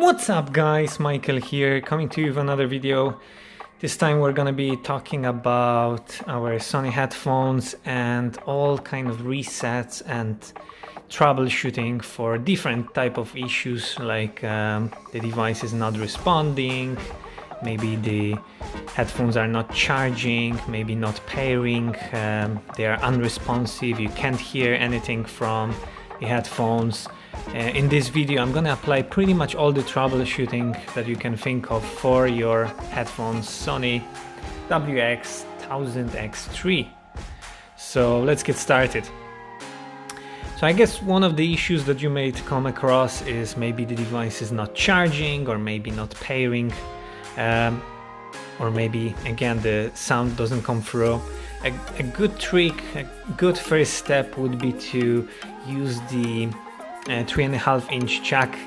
What's up guys, Michael here, coming to you with another video. This time we're gonna be talking about our Sony headphones and all kind of resets and troubleshooting for different type of issues, like the device is not responding, maybe the headphones are not charging, maybe not pairing, they are unresponsive, you can't hear anything from the headphones. In this video I'm gonna apply pretty much all the troubleshooting that you can think of for your headphones Sony WH 1000X3. So let's get started. So I guess one of the issues that you may come across is maybe the device is not charging, or maybe not pairing, or maybe again the sound doesn't come through. A good trick, a good first step would be to use the 3.5-inch jack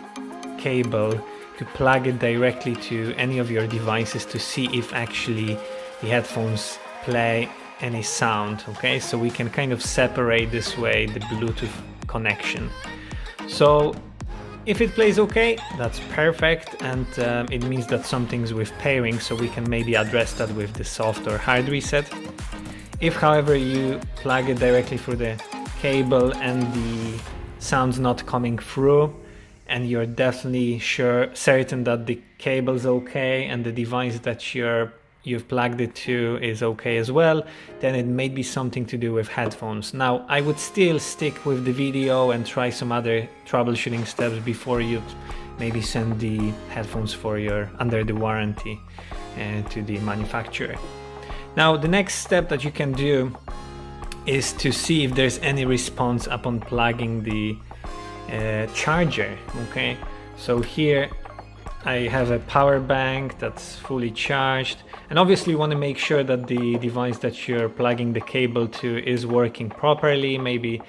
cable to plug it directly to any of your devices to see if actually the headphones play any sound. Okay, so we can kind of separate this way the Bluetooth connection. So if it plays okay, that's perfect, and it means that something's with pairing, so we can maybe address that with the soft or hard reset. If however you plug it directly through the cable and the sound's not coming through, and you're definitely certain that the cable's okay and the device that you've plugged it to is okay as well, then it may be something to do with headphones. Now I would still stick with the video and try some other troubleshooting steps before you maybe send the headphones for your under the warranty to the manufacturer. Now the next step that you can do is to see if there's any response upon plugging the charger. Okay, so here I have a power bank that's fully charged, and obviously you want to make sure that the device that you're plugging the cable to is working properly. Maybe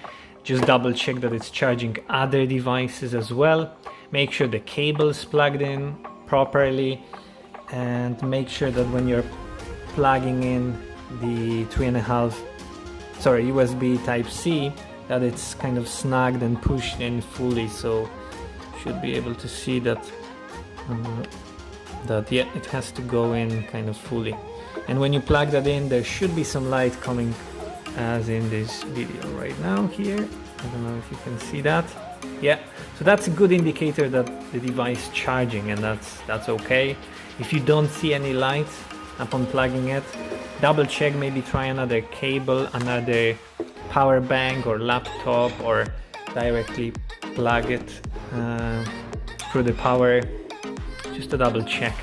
just double check that it's charging other devices as well. Make sure the cable's plugged in properly, and make sure that when you're plugging in the USB Type-C, that it's kind of snagged and pushed in fully. So should be able to see that yeah, it has to go in kind of fully. And when you plug that in, there should be some light coming, as in this video right now here. I don't know if you can see that. Yeah, so that's a good indicator that the device is charging, and that's okay. If you don't see any light upon plugging it, double check, maybe try another cable, another power bank or laptop, or directly plug it through the power, just to double check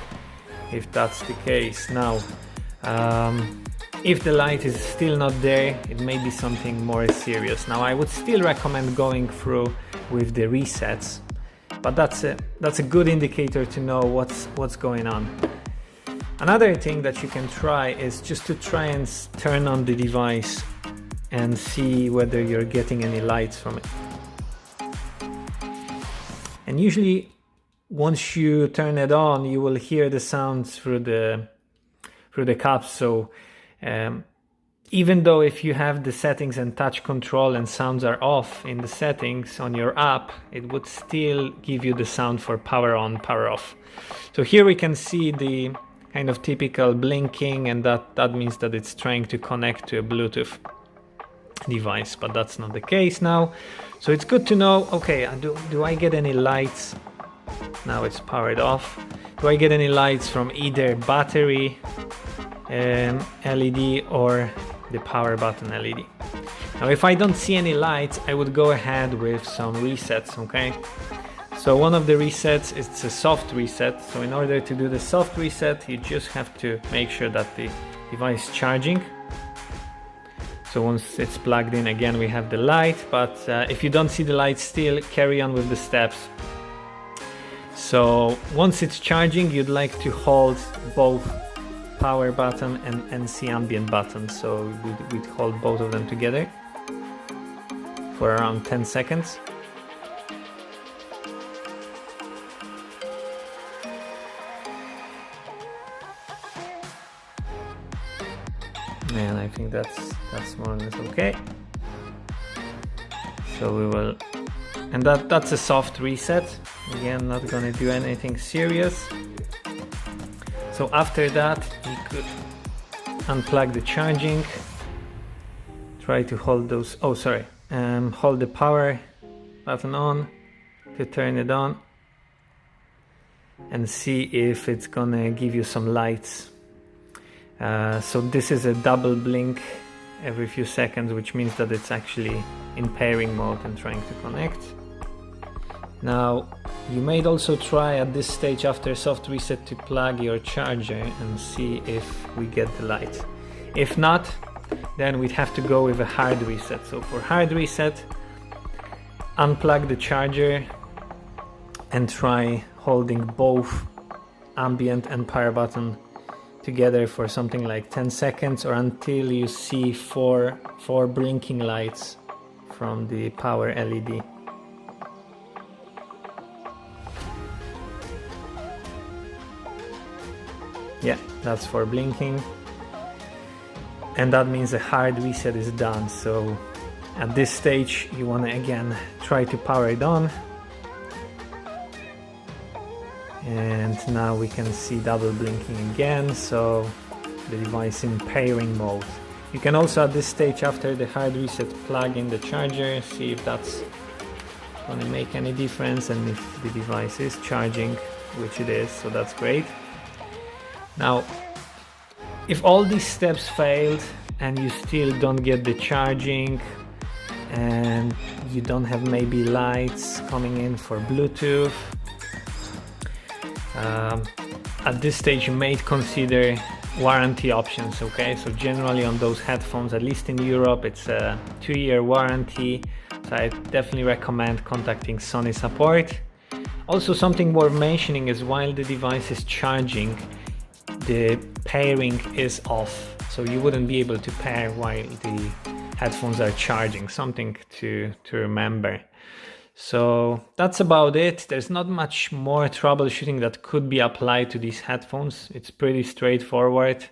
if that's the case. Now if the light is still not there, it may be something more serious. Now I would still recommend going through with the resets, but that's a good indicator to know what's going on. Another thing that you can try is just to try and turn on the device and see whether you're getting any lights from it. And usually once you turn it on, you will hear the sounds through the caps. So even though if you have the settings and touch control and sounds are off in the settings on your app, it would still give you the sound for power on, power off. So here we can see the kind of typical blinking, and that means that it's trying to connect to a Bluetooth device, but that's not the case now. So it's good to know, okay, do I get any lights? Now it's powered off. Do I get any lights from either battery LED or the power button LED? Now if I don't see any lights, I would go ahead with some resets. Okay, so one of the resets is a soft reset. So in order to do the soft reset, you just have to make sure that the device is charging. So once it's plugged in, again we have the light, but if you don't see the light still, carry on with the steps. So once it's charging, you'd like to hold both power button and NC ambient button. So we'd hold both of them together for around 10 seconds. And I think that's more or less okay. So we will, and that's a soft reset. Again, not gonna do anything serious. So after that, you could unplug the charging. Try to hold those, hold the power button on to turn it on and see if it's gonna give you some lights. So this is a double blink every few seconds, which means that it's actually in pairing mode and trying to connect. Now you may also try at this stage after soft reset to plug your charger and see if we get the light. If not, then we'd have to go with a hard reset. So for hard reset, unplug the charger and try holding both ambient and power button together for something like 10 seconds or until you see four blinking lights from the power LED. Yeah, that's for blinking. And that means a hard reset is done. So at this stage, you want to again try to power it on. And now we can see double blinking again, so the device in pairing mode. You can also at this stage after the hard reset plug in the charger, see if that's going to make any difference and if the device is charging, which it is, so that's great. Now, if all these steps failed and you still don't get the charging and you don't have maybe lights coming in for Bluetooth, at this stage you may consider warranty options, okay? So generally on those headphones, at least in Europe, it's a 2-year warranty, so I definitely recommend contacting Sony support. Also, something worth mentioning is while the device is charging, the pairing is off, so you wouldn't be able to pair while the headphones are charging, something to remember. So that's about it. There's not much more troubleshooting that could be applied to these headphones. It's pretty straightforward.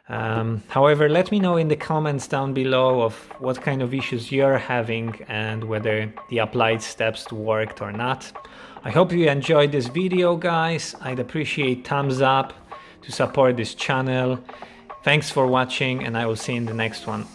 However, let me know in the comments down below of what kind of issues you're having and whether the applied steps worked or not. I hope you enjoyed this video, guys. I'd appreciate thumbs up to support this channel. Thanks for watching, and I will see you in the next one.